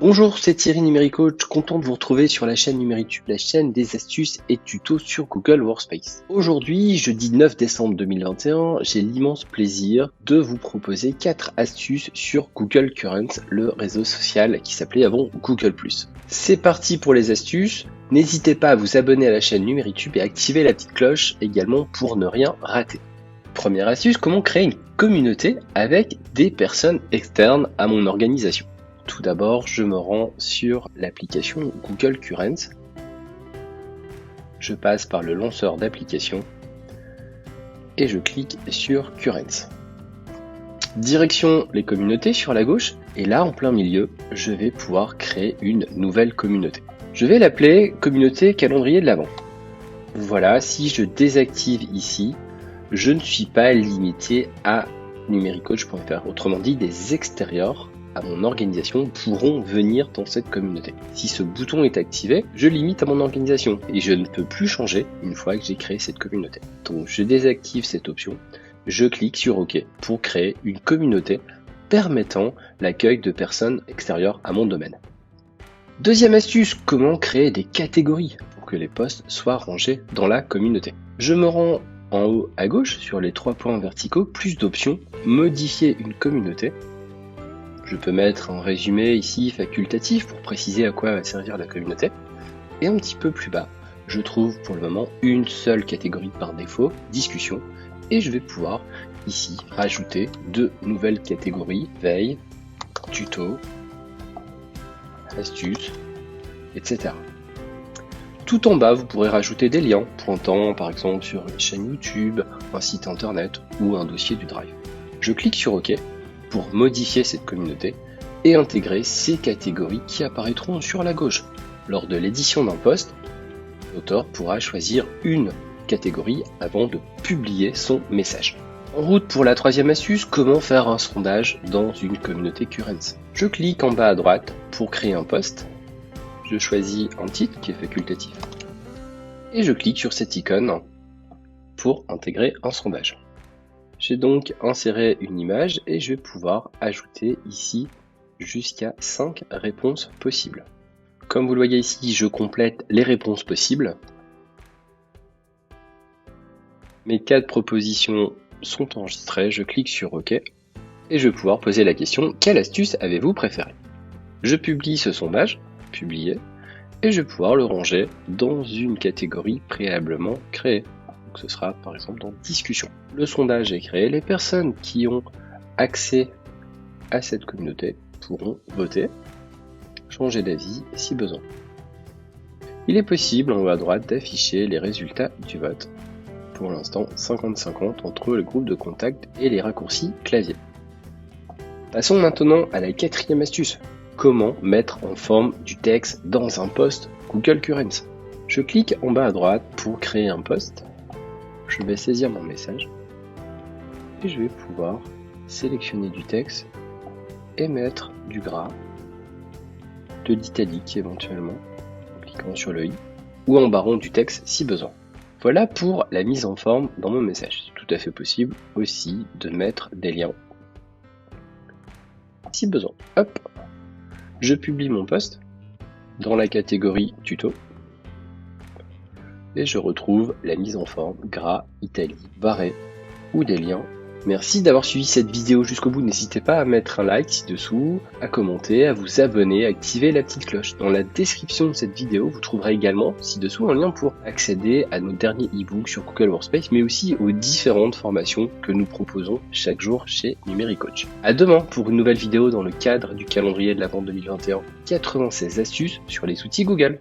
Bonjour, c'est Thierry Numéricoach, content de vous retrouver sur la chaîne Numéricoach, la chaîne des astuces et tutos sur Google Workspace. Aujourd'hui, jeudi 9 décembre 2021, j'ai l'immense plaisir de vous proposer 4 astuces sur Google Currents, le réseau social qui s'appelait avant Google+. C'est parti pour les astuces. N'hésitez pas à vous abonner à la chaîne Numéricoach et activer la petite cloche également pour ne rien rater. Première astuce, comment créer une communauté avec des personnes externes à mon organisation. Tout d'abord, je me rends sur l'application Google Currents. Je passe par le lanceur d'application et je clique sur Currents. Direction les communautés sur la gauche et là en plein milieu, je vais pouvoir créer une nouvelle communauté. Je vais l'appeler communauté calendrier de l'Avent. Voilà, si je désactive ici, je ne suis pas limité à numéricoach.fr. Autrement dit, des extérieurs à mon organisation pourront venir dans cette communauté. Si ce bouton est activé, je limite à mon organisation et je ne peux plus changer une fois que j'ai créé cette communauté. Donc je désactive cette option, je clique sur OK pour créer une communauté permettant l'accueil de personnes extérieures à mon domaine. Deuxième astuce, comment créer des catégories pour que les posts soient rangés dans la communauté. Je me rends en haut à gauche sur les 3 points verticaux, plus d'options, modifier une communauté. Je peux mettre un résumé ici facultatif pour préciser à quoi va servir la communauté. Et un petit peu plus bas, je trouve pour le moment une seule catégorie par défaut, discussion. Et je vais pouvoir ici rajouter 2 nouvelles catégories, veille, tuto, astuces, etc. Tout en bas, vous pourrez rajouter des liens pointant par exemple sur une chaîne YouTube, un site internet ou un dossier du Drive. Je clique sur OK pour modifier cette communauté et intégrer ces catégories qui apparaîtront sur la gauche. Lors de l'édition d'un post, l'auteur pourra choisir une catégorie avant de publier son message. En route pour la troisième astuce, comment faire un sondage dans une communauté Currents. Je clique en bas à droite pour créer un post. Je choisis un titre qui est facultatif et je clique sur cette icône pour intégrer un sondage. J'ai donc inséré une image et je vais pouvoir ajouter ici jusqu'à 5 réponses possibles. Comme vous le voyez ici, je complète les réponses possibles. Mes 4 propositions sont enregistrées, je clique sur OK et je vais pouvoir poser la question « Quelle astuce avez-vous préférée ?» Je publie ce sondage, publier, et je vais pouvoir le ranger dans une catégorie préalablement créée. Donc ce sera par exemple dans discussion. Le sondage est créé, les personnes qui ont accès à cette communauté pourront voter, changer d'avis si besoin. Il est possible en haut à droite d'afficher les résultats du vote. Pour l'instant 50-50 entre le groupe de contact et les raccourcis clavier. Passons maintenant à la 4e astuce. Comment mettre en forme du texte dans un post Google Currents. Je clique en bas à droite pour créer un post. Je vais saisir mon message et je vais pouvoir sélectionner du texte et mettre du gras, de l'italique éventuellement, en cliquant sur le i, ou en barrant du texte si besoin. Voilà pour la mise en forme dans mon message. C'est tout à fait possible aussi de mettre des liens si besoin. Hop, je publie mon post dans la catégorie tuto. Et je retrouve la mise en forme, gras, italie, barré ou des liens. Merci d'avoir suivi cette vidéo jusqu'au bout. N'hésitez pas à mettre un like ci-dessous, à commenter, à vous abonner, à activer la petite cloche. Dans la description de cette vidéo, vous trouverez également ci-dessous un lien pour accéder à nos derniers e-books sur Google Workspace, mais aussi aux différentes formations que nous proposons chaque jour chez Numéricoach. À demain pour une nouvelle vidéo dans le cadre du calendrier de l'Avent 2021. 96 astuces sur les outils Google.